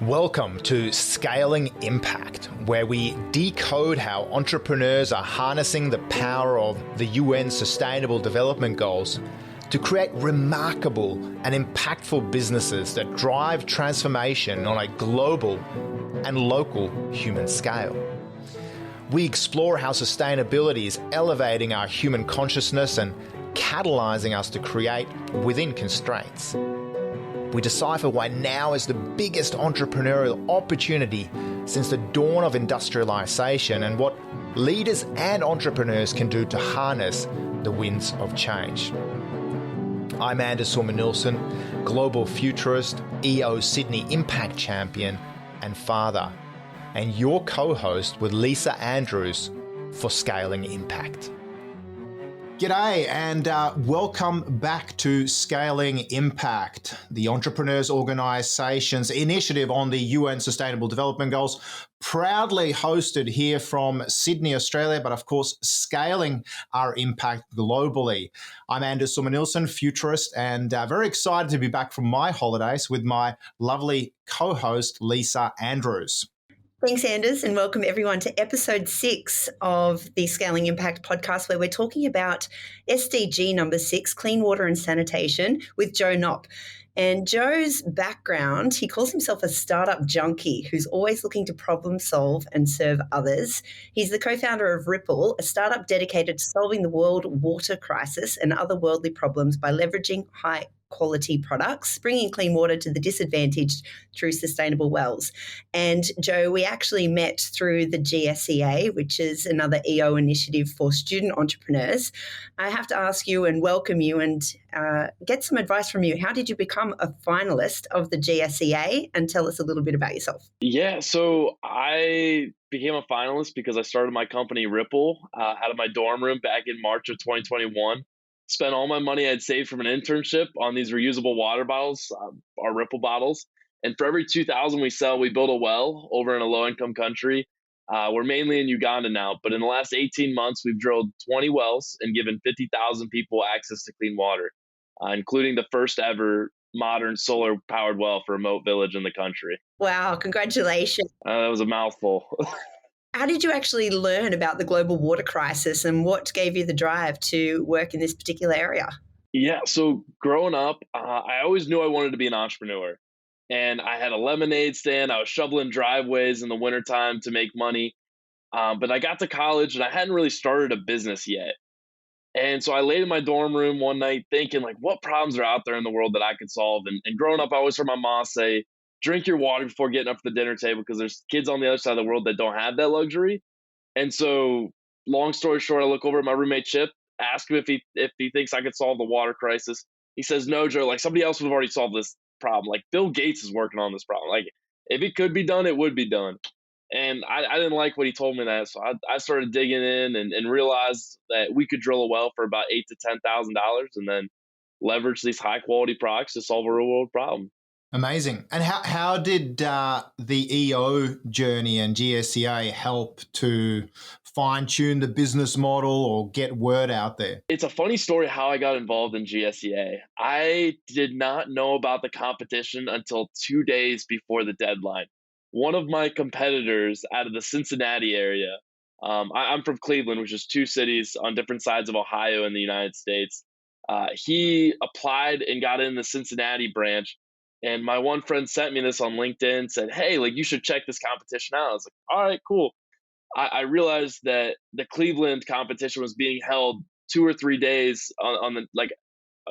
Welcome to Scaling Impact, where we decode how entrepreneurs are harnessing the power of the UN Sustainable Development Goals to create remarkable and impactful businesses that drive transformation on a global and local human scale. We explore how sustainability is elevating our human consciousness and catalyzing us to create within constraints. We decipher why now is the biggest entrepreneurial opportunity since the dawn of industrialization and what leaders and entrepreneurs can do to harness the winds of change. I'm Anders Sorma-Nielsen, global futurist, EO Sydney Impact Champion and father, and your co-host with Lisa Andrews for Scaling Impact. G'day and welcome back to Scaling Impact, the Entrepreneurs Organisation's initiative on the UN Sustainable Development Goals, proudly hosted here from Sydney, Australia, but of course scaling our impact globally. I'm Anders Sorma-Nielsen, futurist, and very excited to be back from my holidays with my lovely co-host Lisa Andrews. Thanks, Anders, and welcome everyone to episode 6 of the Scaling Impact podcast, where we're talking about SDG number 6, clean water and sanitation, with Joe Knopp. And Joe's background, he calls himself a startup junkie who's always looking to problem solve and serve others. He's the co-founder of Ripple, a startup dedicated to solving the world water crisis and other worldly problems by leveraging high quality products, bringing clean water to the disadvantaged through sustainable wells. And Joe, we actually met through the GSEA, which is another EO initiative for student entrepreneurs. I have to ask you and welcome you and get some advice from you. How did you become a finalist of the GSEA? And tell us a little bit about yourself. Yeah, so I became a finalist because I started my company Ripple out of my dorm room back in March of 2021. Spent all my money I'd saved from an internship on these reusable water bottles, our Ripple bottles. And for every 2,000 we sell, we build a well over in a low-income country. We're mainly in Uganda now, but in the last 18 months, we've drilled 20 wells and given 50,000 people access to clean water, including the first ever modern solar-powered well for a remote village in the country. Wow, congratulations. That was a mouthful. How did you actually learn about the global water crisis and what gave you the drive to work in this particular area? Yeah, so growing up, I always knew I wanted to be an entrepreneur. And I had a lemonade stand. I was shoveling driveways in the wintertime to make money. But I got to college and I hadn't really started a business yet. And so I laid in my dorm room one night thinking, like, what problems are out there in the world that I could solve? And growing up, I always heard my mom say, drink your water before getting up to the dinner table because there's kids on the other side of the world that don't have that luxury. And so, long story short, I look over at my roommate Chip, ask him if he thinks I could solve the water crisis. He says, no, Joe, like somebody else would have already solved this problem. Like Bill Gates is working on this problem. Like if it could be done, it would be done. And I didn't like what he told me that. So I started digging in and realized that we could drill a well for about $8,000 to $10,000 and then leverage these high quality products to solve a real world problem. Amazing. And how did the EO journey and GSEA help to fine-tune the business model or get word out there? It's a funny story how I got involved in GSEA. I did not know about the competition until 2 days before the deadline. One of my competitors out of the Cincinnati area, I'm from Cleveland, which is 2 cities on different sides of Ohio in the United States. He applied and got in the Cincinnati branch. And my one friend sent me this on LinkedIn, said, hey, like you should check this competition out. I was like, all right, cool. I realized that the Cleveland competition was being held 2 or 3 days on the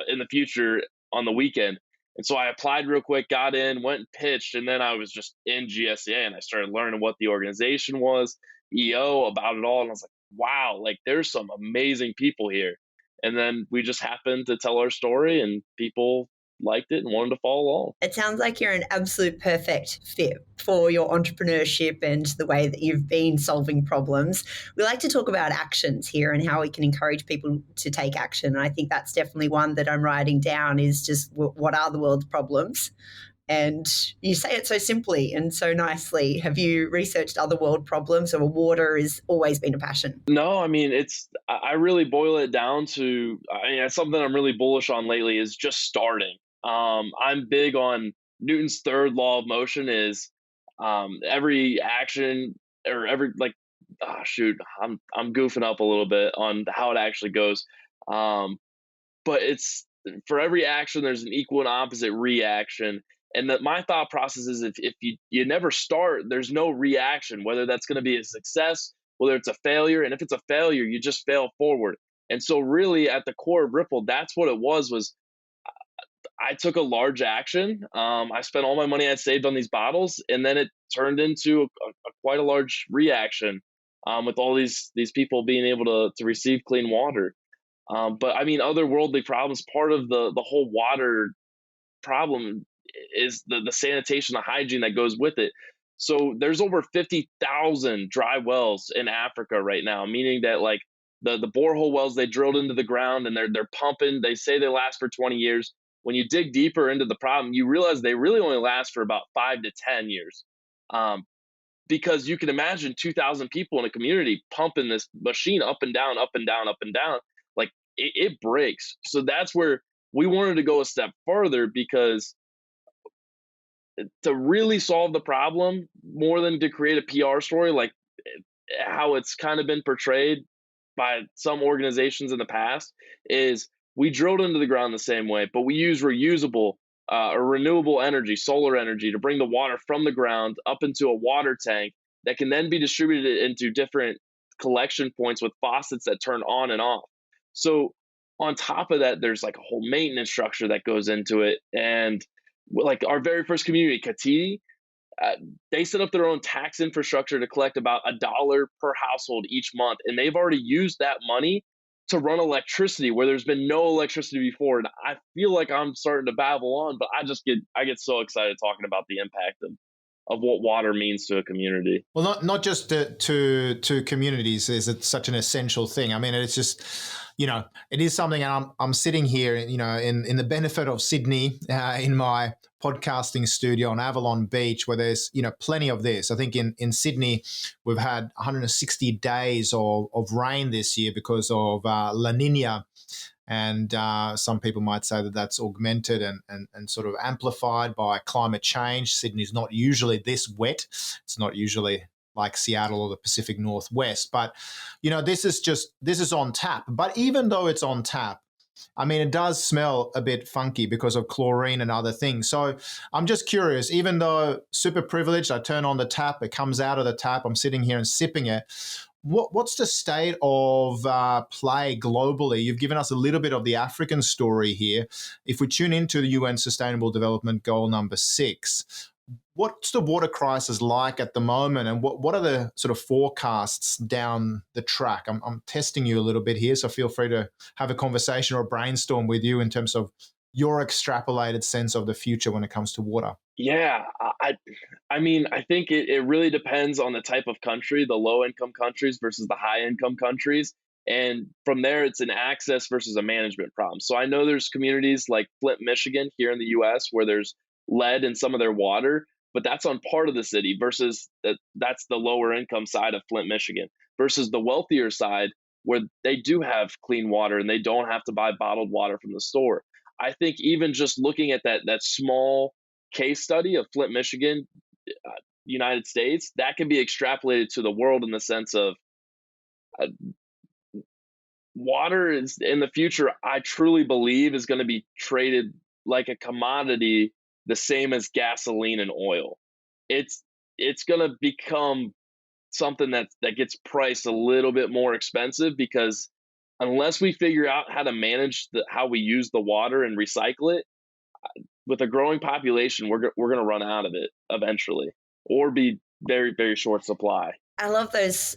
in the future on the weekend. And so I applied real quick, got in, went and pitched, and then I was just in GSEA and I started learning what the organization was, EO, about it all. And I was like, wow, like there's some amazing people here. And then we just happened to tell our story and people liked it and wanted to follow along. It sounds like you're an absolute perfect fit for your entrepreneurship and the way that you've been solving problems. We like to talk about actions here and how we can encourage people to take action. And I think that's definitely one that I'm writing down is just what are the world's problems? And you say it so simply and so nicely. Have you researched other world problems or water has always been a passion? No, I mean, I really boil it down to, it's something I'm really bullish on lately is just starting. I'm big on Newton's third law of motion is Every action or every like, shoot, I'm goofing up a little bit on how it actually goes. Um, but it's for every action, there's an equal and opposite reaction. And that my thought process is if you never start, there's no reaction, whether that's going to be a success, whether it's a failure. And if it's a failure, you just fail forward. And so really at the core of Ripple, that's what it was I took a large action. I spent all my money I saved on these bottles, and then it turned into quite a large reaction with all these people being able to receive clean water. But I mean, other worldly problems. Part of the whole water problem is the sanitation, the hygiene that goes with it. So there's over 50,000 dry wells in Africa right now, meaning that like the borehole wells they drilled into the ground and they're pumping. They say they last for 20 years. When you dig deeper into the problem, you realize they really only last for about 5 to 10 years. Because you can imagine 2,000 people in a community pumping this machine up and down, up and down, up and down. Like it breaks. So that's where we wanted to go a step further, because to really solve the problem, more than to create a PR story, like how it's kind of been portrayed by some organizations in the past, is we drilled into the ground the same way, but we use reusable or renewable energy, solar energy, to bring the water from the ground up into a water tank that can then be distributed into different collection points with faucets that turn on and off. So on top of that, there's like a whole maintenance structure that goes into it. And like our very first community, Katiti, they set up their own tax infrastructure to collect about $1 per household each month. And they've already used that money to run electricity where there's been no electricity before. And I feel like I'm starting to babble on, but I get so excited talking about the impact of what water means to a community. Well, not just to communities is it such an essential thing. I mean, it's just, it is something. And I'm sitting here, in the benefit of Sydney, in my podcasting studio on Avalon Beach, where there's plenty of this. I think in Sydney we've had 160 days of rain this year because of La Nina. And some people might say that that's augmented and sort of amplified by climate change. Sydney's not usually this wet. It's not usually like Seattle or the Pacific Northwest. But, this is on tap. But even though it's on tap, I mean, it does smell a bit funky because of chlorine and other things. So I'm just curious, even though super privileged, I turn on the tap, it comes out of the tap, I'm sitting here and sipping it. What's the state of play globally? You've given us a little bit of the African story here. If we tune into the UN Sustainable Development Goal number 6, what's the water crisis like at the moment, and what are the sort of forecasts down the track? I'm testing you a little bit here, so feel free to have a conversation or a brainstorm with you in terms of your extrapolated sense of the future when it comes to water. Yeah, I mean, I think it really depends on the type of country, the low income countries versus the high income countries. And from there, it's an access versus a management problem. So I know there's communities like Flint, Michigan, here in the US, where there's lead in some of their water, but that's on part of the city versus that's the lower income side of Flint, Michigan, versus the wealthier side where they do have clean water and they don't have to buy bottled water from the store. I think even just looking at that small case study of Flint, Michigan, United States, that can be extrapolated to the world in the sense of water is in the future, I truly believe, is going to be traded like a commodity, the same as gasoline and oil. It's going to become something that gets priced a little bit more expensive, because unless we figure out how to manage how we use the water and recycle it, with a growing population, we're going to run out of it eventually, or be very, very short supply. I love those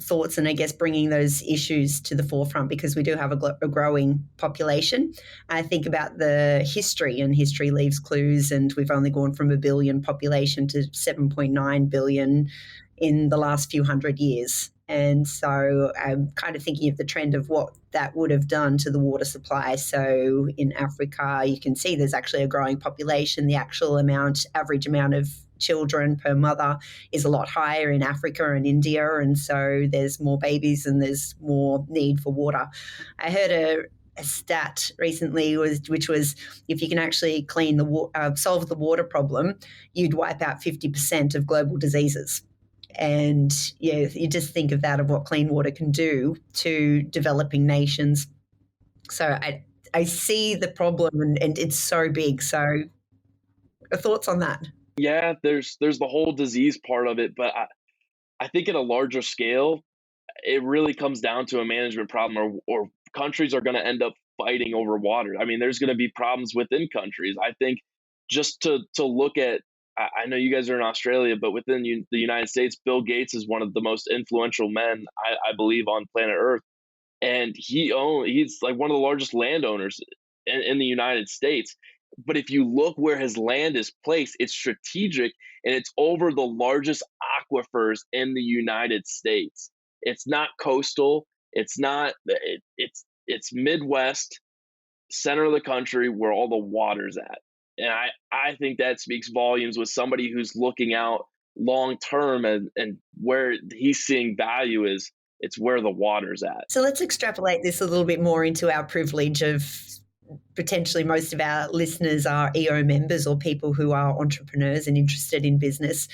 thoughts, and I guess bringing those issues to the forefront, because we do have a growing population. I think about the history, and history leaves clues, and we've only gone from 1 billion population to 7.9 billion in the last few hundred years. And so I'm kind of thinking of the trend of what that would have done to the water supply. So in Africa, you can see there's actually a growing population. The actual average amount of children per mother is a lot higher in Africa and India. And so there's more babies and there's more need for water. I heard a stat recently, which was if you can actually solve the water problem, you'd wipe out 50% of global diseases. And yeah, you just think of that, of what clean water can do to developing nations. So I see the problem, and it's so big. So thoughts on that? Yeah, there's the whole disease part of it, but I think at a larger scale, it really comes down to a management problem, or countries are going to end up fighting over water. I mean, there's going to be problems within countries. I think just to look at, I know you guys are in Australia, but within the United States, Bill Gates is one of the most influential men, I believe, on planet Earth, and he's like one of the largest landowners in the United States. But if you look where his land is placed, it's strategic, and it's over the largest aquifers in the United States. It's not coastal. It's not. It's Midwest, center of the country, where all the water's at. And I think that speaks volumes with somebody who's looking out long term, and where he's seeing value is it's where the water's at. So let's extrapolate this a little bit more into our privilege of potentially most of our listeners are EO members or people who are entrepreneurs and interested in business,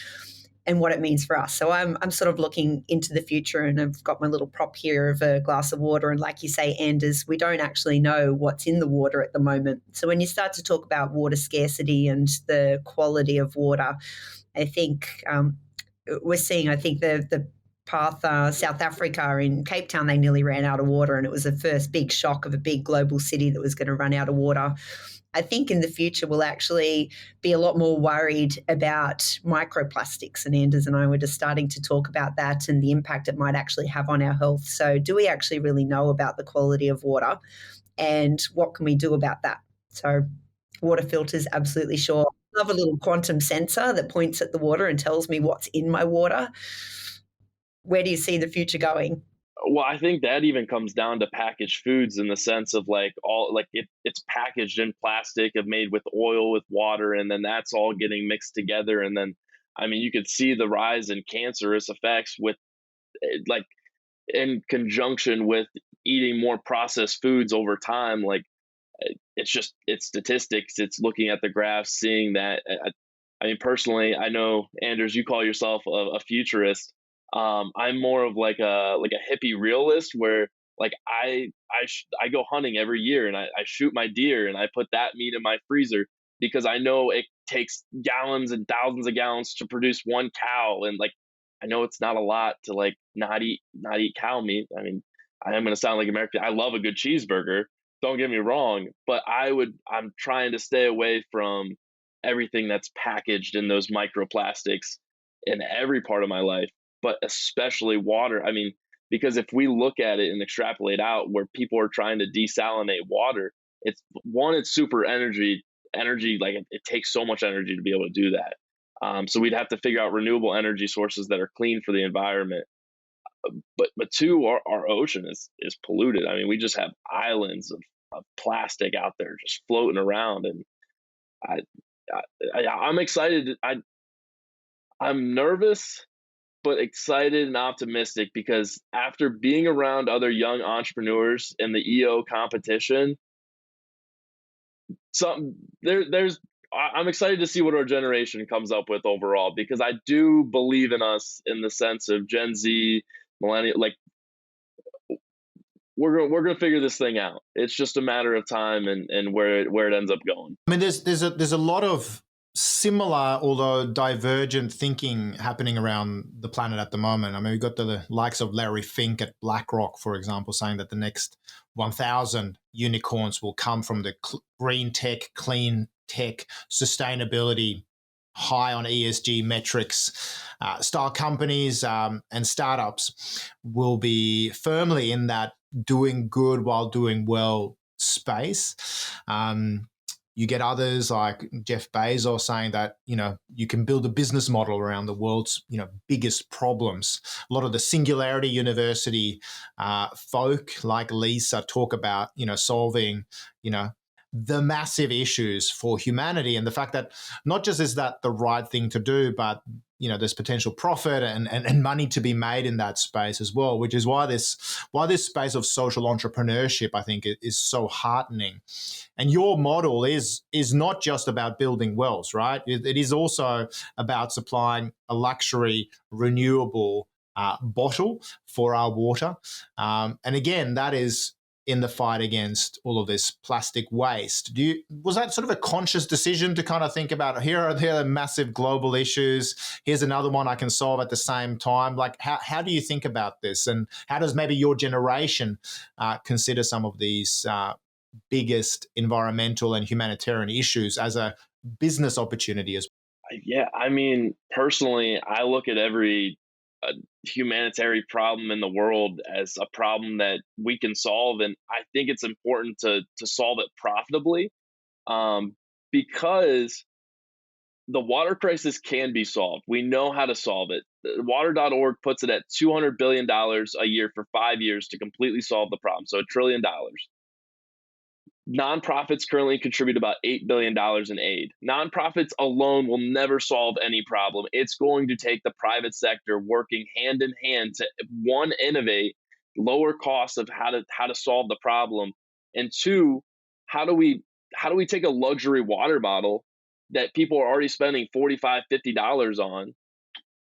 and what it means for us. So I'm sort of looking into the future, and I've got my little prop here of a glass of water. And like you say, Anders, we don't actually know what's in the water at the moment. So when you start to talk about water scarcity and the quality of water, I think we're seeing, I think the path, South Africa, in Cape Town, they nearly ran out of water, and it was the first big shock of a big global city that was going to run out of water. I think in the future we'll actually be a lot more worried about microplastics, and Anders and I were just starting to talk about that and the impact it might actually have on our health. So do we actually really know about the quality of water, and what can we do about that? So water filters, absolutely sure. I love a little quantum sensor that points at the water and tells me what's in my water. Where do you see the future going? Well, I think that even comes down to packaged foods, in the sense of like it's packaged in plastic, of made with oil, with water, and then that's all getting mixed together. And then, I mean, you could see the rise in cancerous effects with, like, in conjunction with eating more processed foods over time. Like, it's statistics. It's looking at the graphs, seeing that. I mean, personally, I know, Anders, you call yourself a futurist. I'm more of like a hippie realist, where like I go hunting every year, and I shoot my deer, and I put that meat in my freezer, because I know it takes gallons and thousands of gallons to produce one cow, and like I know it's not a lot to like not eat cow meat. I mean, I am going to sound like American. I love a good cheeseburger. Don't get me wrong, but I'm trying to stay away from everything that's packaged in those microplastics in every part of my life, but especially water. I mean, because if we look at it and extrapolate out where people are trying to desalinate water, it's super energy, like it takes so much energy to be able to do that. So we'd have to figure out renewable energy sources that are clean for the environment. But two, our ocean is polluted. I mean, we just have islands of plastic out there just floating around, and I'm excited. I'm nervous, but excited and optimistic, because after being around other young entrepreneurs in the EO competition, I'm excited to see what our generation comes up with overall, because I do believe in us, in the sense of Gen Z, millennial. Like, we're gonna figure this thing out. It's just a matter of time, and where it ends up going. I mean, there's a lot of similar, although divergent thinking happening around the planet at the moment. I mean, we've got the likes of Larry Fink at BlackRock, for example, saying that the next 1,000 unicorns will come from the green tech, clean tech, sustainability, high on ESG metrics style companies and startups will be firmly in that doing good while doing well space. You get others like Jeff Bezos saying that, you can build a business model around the world's, biggest problems. A lot of the Singularity University folk like Lisa talk about, solving, the massive issues for humanity, and the fact that not just is that the right thing to do, but there's potential profit and money to be made in that space as well, which is why this space of social entrepreneurship, I think, is so heartening. And your model is not just about building wells, right? It is also about supplying a luxury renewable bottle for our water. And again, that is in the fight against all of this plastic waste. Was that sort of a conscious decision to kind of think about, here are the massive global issues, here's another one I can solve at the same time? Like, how do you think about this? And how does maybe your generation consider some of these biggest environmental and humanitarian issues as a business opportunity as well? Yeah, I mean, personally, I look at every humanitarian problem in the world as a problem that we can solve, and I think it's important to solve it profitably, because the water crisis can be solved. We know how to solve it. Water.org puts it at $200 billion a year for 5 years to completely solve the problem, so $1 trillion. Nonprofits currently contribute about $8 billion in aid. Nonprofits alone will never solve any problem. It's going to take the private sector working hand in hand to, one, innovate, lower costs of how to solve the problem, and two, how do we take a luxury water bottle that people are already spending $45, $50 on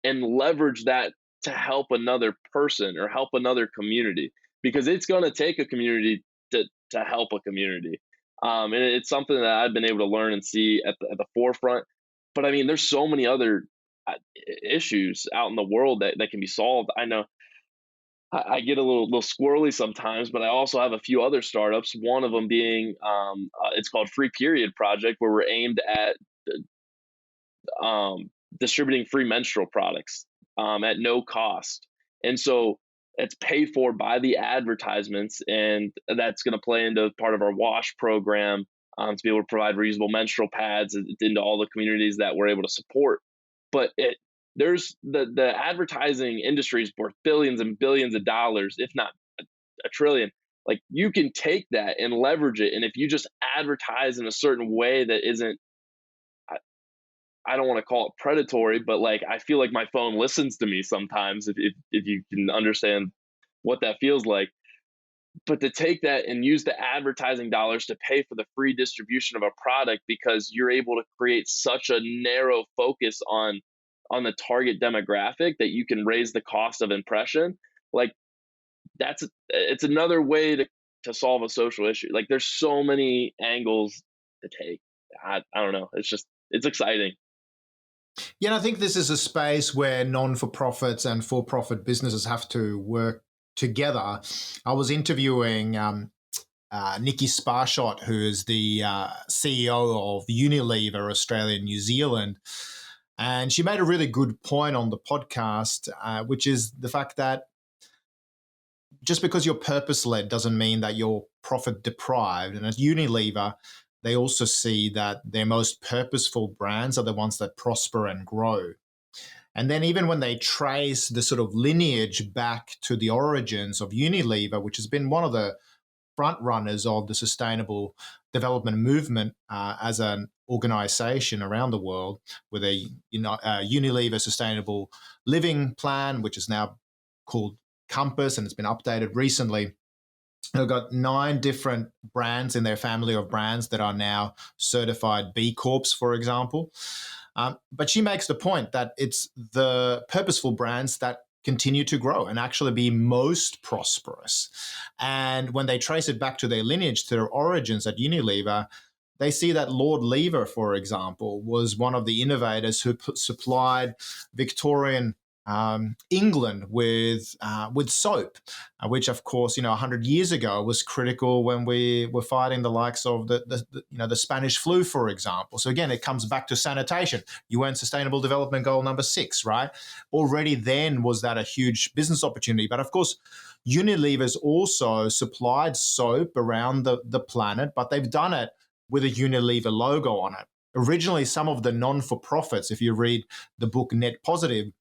and leverage that to help another person or help another community, because it's going to take a community to help a community. And it's something that I've been able to learn and see at the forefront. But I mean, there's so many other issues out in the world that can be solved. I know I get a little squirrely sometimes, but I also have a few other startups. One of them being it's called Free Period Project, where we're aimed at distributing free menstrual products at no cost. And so it's paid for by the advertisements, and that's going to play into part of our WASH program to be able to provide reusable menstrual pads into all the communities that we're able to support. But there's the advertising industry is worth billions and billions of dollars, if not a trillion. Like, you can take that and leverage it, and if you just advertise in a certain way that isn't, I don't want to call it predatory, but like, I feel like my phone listens to me sometimes, if you can understand what that feels like. But to take that and use the advertising dollars to pay for the free distribution of a product, because you're able to create such a narrow focus on the target demographic that you can raise the cost of impression, like it's another way to solve a social issue. Like, there's so many angles to take. I don't know. It's exciting. Yeah, and I think this is a space where non-for-profits and for-profit businesses have to work together. I was interviewing Nikki Sparshot, who is the CEO of Unilever Australia and New Zealand, and she made a really good point on the podcast, which is the fact that just because you're purpose-led doesn't mean that you're profit-deprived. And at Unilever, they also see that their most purposeful brands are the ones that prosper and grow. And then even when they trace the sort of lineage back to the origins of Unilever, which has been one of the front runners of the sustainable development movement as an organization around the world, with a Unilever Sustainable Living Plan, which is now called Compass, and it's been updated recently. They've got 9 different brands in their family of brands that are now certified B Corps, for example. But she makes the point that it's the purposeful brands that continue to grow and actually be most prosperous. And when they trace it back to their lineage, to their origins at Unilever, they see that Lord Lever, for example, was one of the innovators who supplied Victorian England with soap, which of course 100 years ago was critical when we were fighting the likes of the Spanish flu, for example. So again, it comes back to sanitation, UN Sustainable Development Goal number 6, right? Already then was that a huge business opportunity, but of course Unilever's also supplied soap around the planet, but they've done it with a Unilever logo on it. Originally, some of the non-for-profits, if you read the book Net Positive,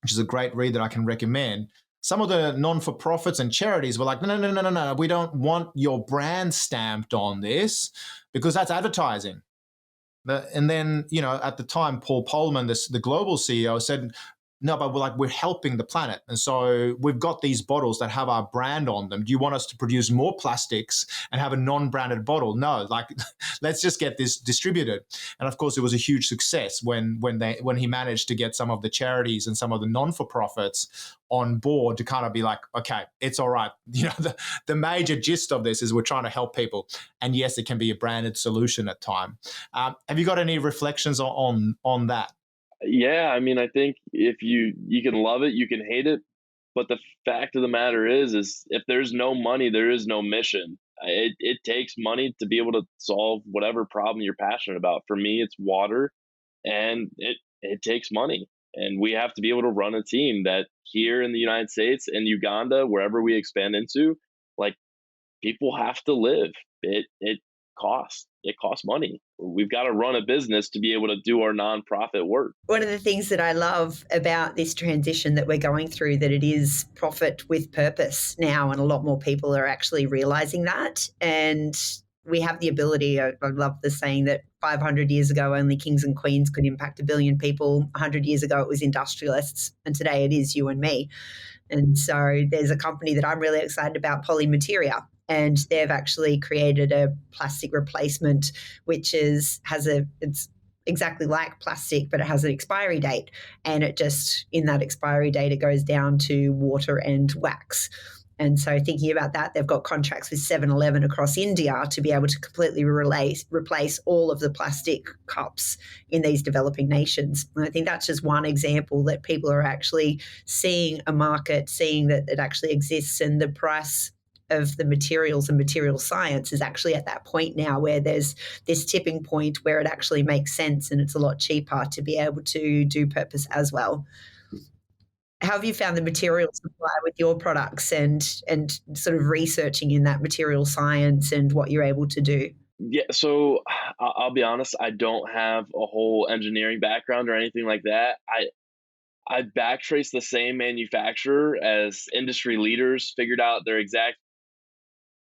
which is a great read that I can recommend, some of the non-for-profits and charities were like, no, we don't want your brand stamped on this because that's advertising. And then, at the time, Paul Polman, the global CEO, said, no, but we're helping the planet. And so we've got these bottles that have our brand on them. Do you want us to produce more plastics and have a non-branded bottle? No, let's just get this distributed. And of course, it was a huge success when he managed to get some of the charities and some of the non-for-profits on board to kind of be like, okay, it's all right. The major gist of this is we're trying to help people. And yes, it can be a branded solution at time. Have you got any reflections on that? Yeah, I mean, I think if you can love it, you can hate it, but the fact of the matter is if there's no money, there is no mission. It takes money to be able to solve whatever problem you're passionate about. For me, it's water, and it takes money, and we have to be able to run a team that here in the United States and Uganda, wherever we expand into, like, people have to live. It costs money. We've got to run a business to be able to do our nonprofit work. One of the things that I love about this transition that we're going through, that it is profit with purpose now, and a lot more people are actually realizing that. And we have the ability, I love the saying that 500 years ago, only kings and queens could impact 1 billion people. 100 years ago, it was industrialists. And today it is you and me. And so there's a company that I'm really excited about, Polymateria, and they've actually created a plastic replacement which it's exactly like plastic, but it has an expiry date, and it just, in that expiry date, it goes down to water and wax. And so thinking about that, they've got contracts with 7-Eleven across India to be able to completely replace all of the plastic cups in these developing nations. And I think that's just one example that people are actually seeing a market, seeing that it actually exists, and the price of the materials and material science is actually at that point now where there's this tipping point where it actually makes sense and it's a lot cheaper to be able to do purpose as well. How have you found the material supply with your products and sort of researching in that material science and what you're able to do? Yeah, so I'll be honest, I don't have a whole engineering background or anything like that. I backtrace the same manufacturer as industry leaders figured out their exact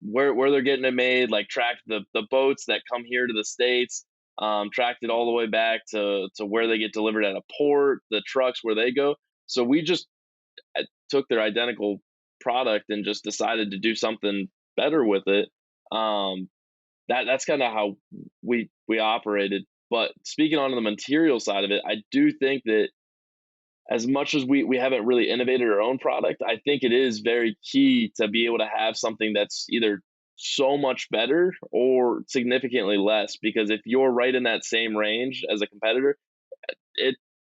where they're getting it made, like tracked the boats that come here to the States, tracked it all the way back to where they get delivered at a port, the trucks where they go. So we just took their identical product and just decided to do something better with it. That's kind of how we operated. But speaking on the material side of it, I do think that as much as we haven't really innovated our own product, I think it is very key to be able to have something that's either so much better or significantly less. Because if you're right in that same range as a competitor,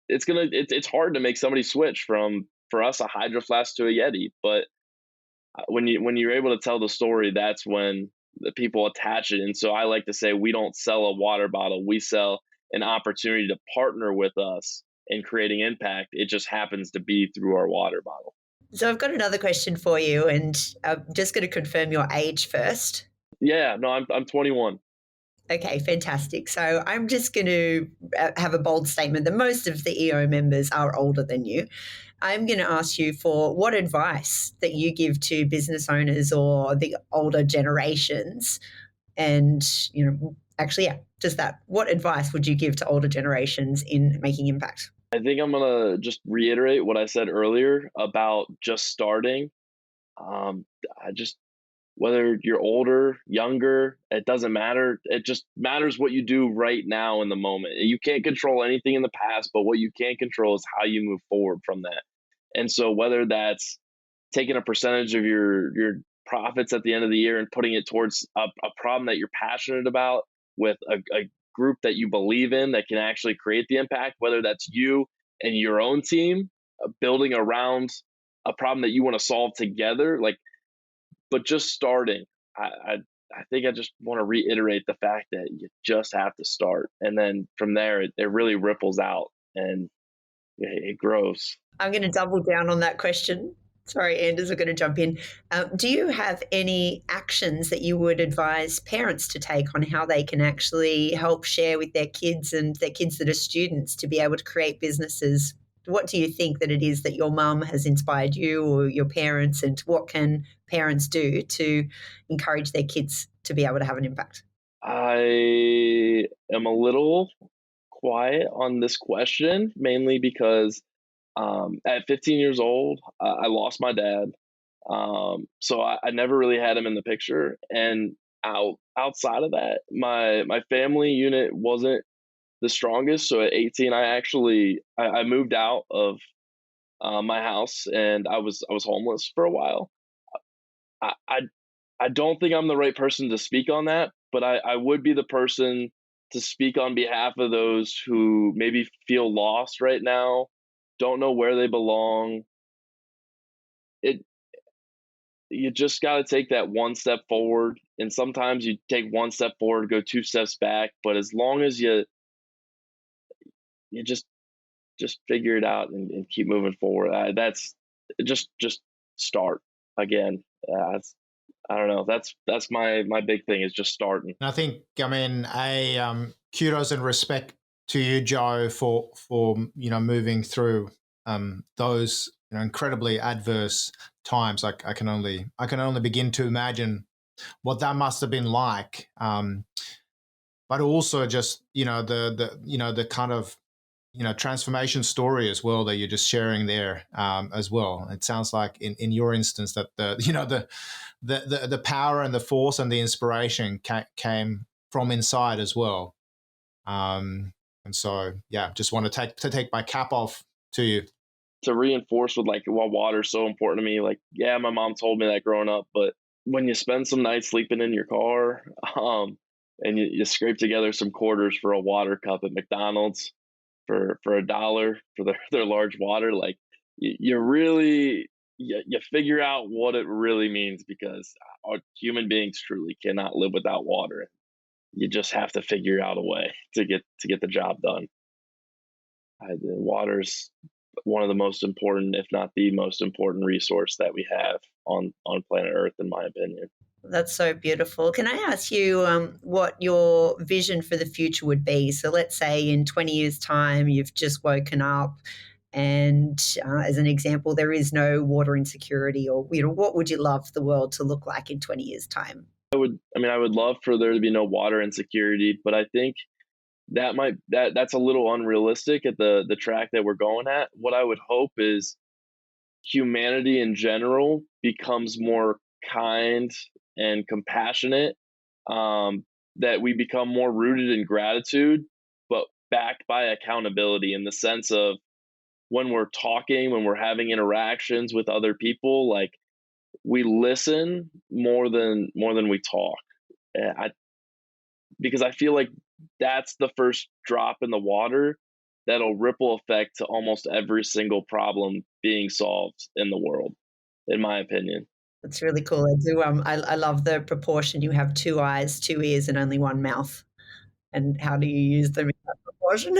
it's hard to make somebody switch from, for us, a Hydro Flask to a Yeti. But when you're able to tell the story, that's when the people attach it. And so I like to say we don't sell a water bottle, we sell an opportunity to partner with us in creating impact. It just happens to be through our water bottle. So I've got another question for you, and I'm just going to confirm your age first. Yeah, no, I'm 21. Okay, fantastic. So I'm just going to have a bold statement that most of the EO members are older than you. I'm going to ask you for what advice that you give to business owners or the older generations. And, actually, yeah, just that. What advice would you give to older generations in making impact? I think I'm going to just reiterate what I said earlier about just starting. Whether you're older, younger, it doesn't matter. It just matters what you do right now in the moment. You can't control anything in the past, but what you can control is how you move forward from that. And so whether that's taking a percentage of your profits at the end of the year and putting it towards a problem that you're passionate about with a group that you believe in that can actually create the impact, whether that's you and your own team building around a problem that you want to solve together, but just starting. I think I just want to reiterate the fact that you just have to start. And then from there, it really ripples out and it grows. I'm going to double down on that question. Sorry, Anders, I'm going to jump in. Do you have any actions that you would advise parents to take on how they can actually help share with their kids and their kids that are students to be able to create businesses? What do you think that it is that your mum has inspired you or your parents, and what can parents do to encourage their kids to be able to have an impact? I am a little quiet on this question, mainly because at 15 years old, I lost my dad. So I never really had him in the picture. And outside of that, my family unit wasn't the strongest. So at 18, I moved out of my house, and I was homeless for a while. I, I I don't think I'm the right person to speak on that, but I would be the person to speak on behalf of those who maybe feel lost right now, don't know where they belong. It You just got to take that one step forward, and sometimes you take one step forward, go two steps back. But as long as you just figure it out and keep moving forward, that's just start again. I don't know. That's my big thing, is just starting. And I think, I mean, kudos and respect to you, Joe, for moving through those incredibly adverse times. Like I can only begin to imagine what that must have been like. But also just the kind of transformation story as well that you're just sharing there as well. It sounds like in your instance that the power and the force and the inspiration came from inside as well. And so yeah, just want to take my cap off to you. To reinforce with like why water's so important to me, like, yeah, my mom told me that growing up, but when you spend some nights sleeping in your car, and you scrape together some quarters for a water cup at McDonald's for $1 for their large water, like you really you figure out what it really means, because our human beings truly cannot live without water. You just have to figure out a way to get the job done. Water's one of the most important, if not the most important resource that we have on planet Earth, in my opinion. That's so beautiful. Can I ask you what your vision for the future would be? So let's say in 20 years' time, you've just woken up and as an example, there is no water insecurity, or what would you love the world to look like in 20 years' time? I would love for there to be no water insecurity, but I think that's a little unrealistic at the track that we're going at. What I would hope is humanity in general becomes more kind and compassionate, that we become more rooted in gratitude, but backed by accountability, in the sense of when we're talking, when we're having interactions with other people, like we listen more than we talk. I Because I feel like that's the first drop in the water that'll ripple effect to almost every single problem being solved in the world, in my opinion. That's really cool. I do. I love the proportion. You have two eyes, two ears, and only one mouth. And how do you use them in that proportion?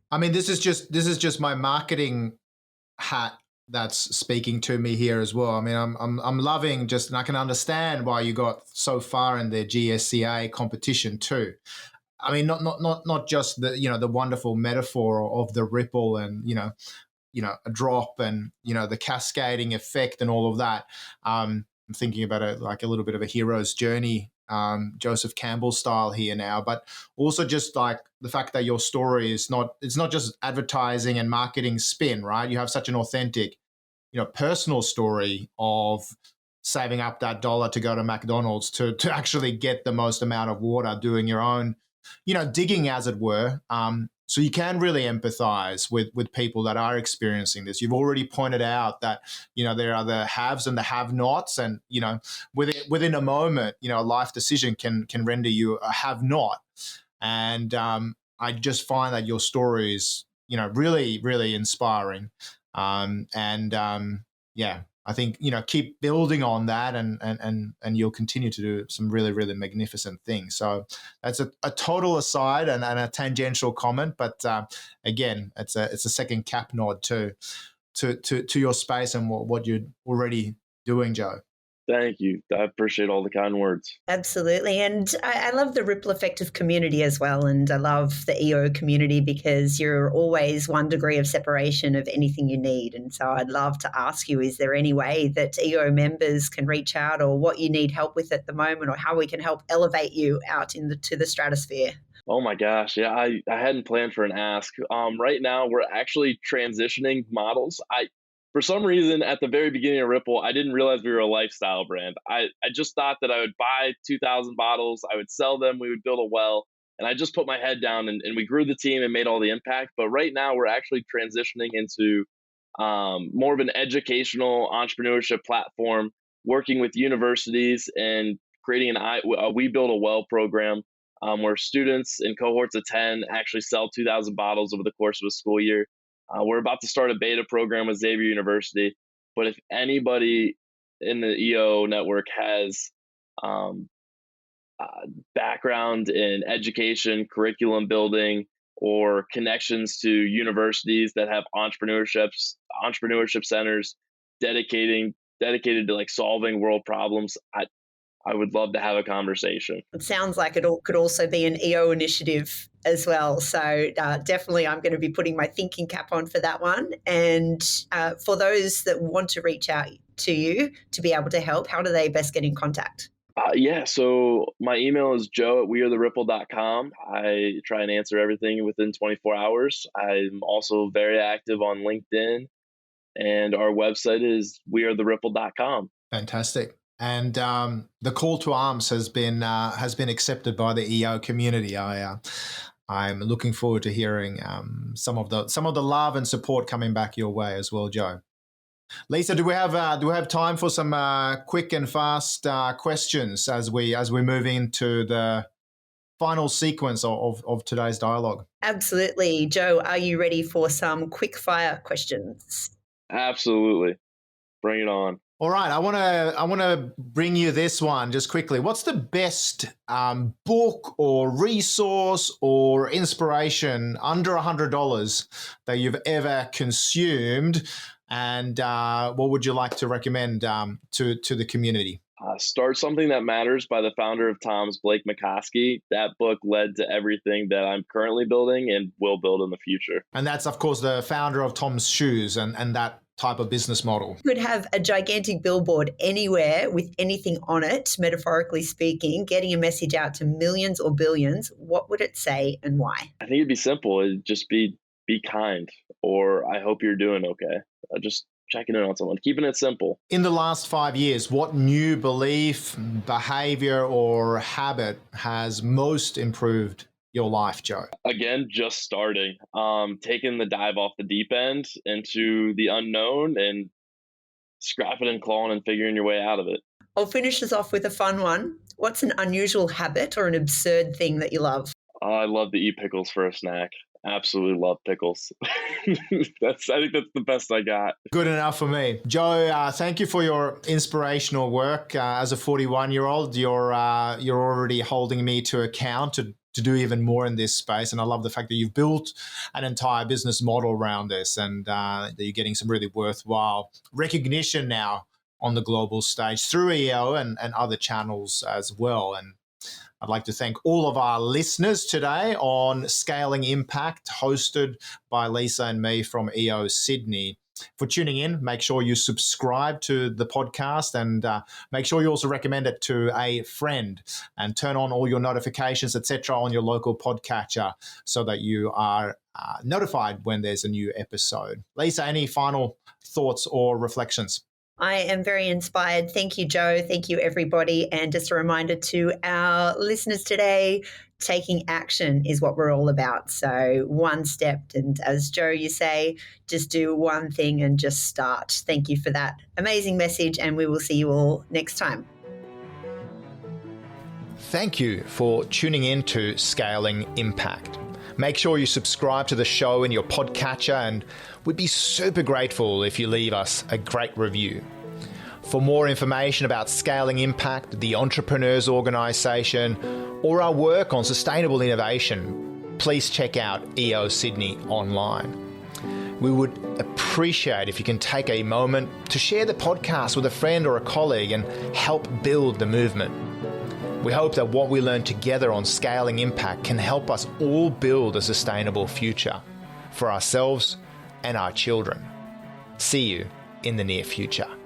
I mean, this is just my marketing hat that's speaking to me here as well. I mean, I'm loving just, and I can understand why you got so far in the GSCA competition too. I mean, not just the wonderful metaphor of the ripple and a drop and the cascading effect and all of that. I'm thinking about it like a little bit of a hero's journey, Joseph Campbell style here now, but also just like the fact that your story is it's not just advertising and marketing spin, right? You have such an authentic, personal story of saving up that dollar to go to McDonald's to actually get the most amount of water, doing your own, digging as it were. So you can really empathize with people that are experiencing this. You've already pointed out that, there are the haves and the have-nots, and, within a moment, a life decision can render you a have-not. And I just find that your story is, really, really inspiring. Yeah, I think, keep building on that, and you'll continue to do some really, really magnificent things. So that's a total aside and a tangential comment, but again, it's a second cap nod to your space and what you're already doing, Joe. Thank you. I appreciate all the kind words. Absolutely. And I love the ripple effect of community as well. And I love the EO community because you're always one degree of separation of anything you need. And so I'd love to ask you, is there any way that EO members can reach out, or what you need help with at the moment, or how we can help elevate you out to the stratosphere? Oh my gosh. Yeah, I hadn't planned for an ask. Right now, we're actually transitioning models. For some reason, at the very beginning of Ripple, I didn't realize we were a lifestyle brand. I just thought that I would buy 2,000 bottles, I would sell them, we would build a well, and I just put my head down and we grew the team and made all the impact. But right now, we're actually transitioning into more of an educational entrepreneurship platform, working with universities and creating a We Build a Well program, where students in cohorts of 10 actually sell 2,000 bottles over the course of a school year. We're about to start a beta program with Xavier University, but if anybody in the EO network has background in education, curriculum building, or connections to universities that have entrepreneurship centers dedicated to like solving world problems, I would love to have a conversation. It sounds like it could also be an EO initiative as well. So definitely I'm going to be putting my thinking cap on for that one. And for those that want to reach out to you to be able to help, how do they best get in contact? So my email is joe@weartheripple.com. I try and answer everything within 24 hours. I'm also very active on LinkedIn, and our website is weartheripple.com. Fantastic. And the call to arms has been accepted by the EO community. I'm looking forward to hearing some of the love and support coming back your way as well, Joe. Lisa, do we have time for some quick and fast questions as we move into the final sequence of today's dialogue? Absolutely, Joe. Are you ready for some quick fire questions? Absolutely, bring it on. All right, I want to bring you this one just quickly. What's the best book or resource or inspiration under $100 that you've ever consumed, and what would you like to recommend to the community? Start Something That Matters by the founder of Tom's, Blake McCoskey. That book led to everything that I'm currently building and will build in the future. And that's, of course, the founder of Tom's Shoes and that type of business model. You could have a gigantic billboard anywhere with anything on it, metaphorically speaking, getting a message out to millions or billions. What would it say and why? I think it'd be simple. It'd just be kind, or I hope you're doing okay. Just checking in on someone, keeping it simple. In the last 5 years, what new belief, behavior, or habit has most improved your life, Joe? Again, just starting, taking the dive off the deep end into the unknown and scrapping and clawing and figuring your way out of it. I'll finish this off with a fun one. What's an unusual habit or an absurd thing that you love? I love to eat pickles for a snack. Absolutely love pickles. I think that's the best I got. Good enough for me. Joe, thank you for your inspirational work. As a 41-year-old, you're already holding me to account to do even more in this space. And I love the fact that you've built an entire business model around this, and that you're getting some really worthwhile recognition now on the global stage through EO and other channels as well. And I'd like to thank all of our listeners today on Scaling Impact, hosted by Lisa and me from EO Sydney. For tuning in, make sure you subscribe to the podcast, and make sure you also recommend it to a friend, and turn on all your notifications, etc., on your local podcatcher so that you are notified when there's a new episode. Lisa, any final thoughts or reflections? I am very inspired. Thank you, Joe. Thank you, everybody. And just a reminder to our listeners today, taking action is what we're all about. So one step, and as Joe, you say, just do one thing and just start. Thank you for that amazing message, and we will see you all next time. Thank you for tuning in to Scaling Impact. Make sure you subscribe to the show in your podcatcher, and we'd be super grateful if you leave us a great review. For more information about Scaling Impact, the Entrepreneurs Organisation, or our work on sustainable innovation, please check out EO Sydney online. We would appreciate appreciate if you can take a moment to share the podcast with a friend or a colleague and help build the movement. We hope that what we learn together on scaling impact can help us all build a sustainable future for ourselves and our children. See you in the near future.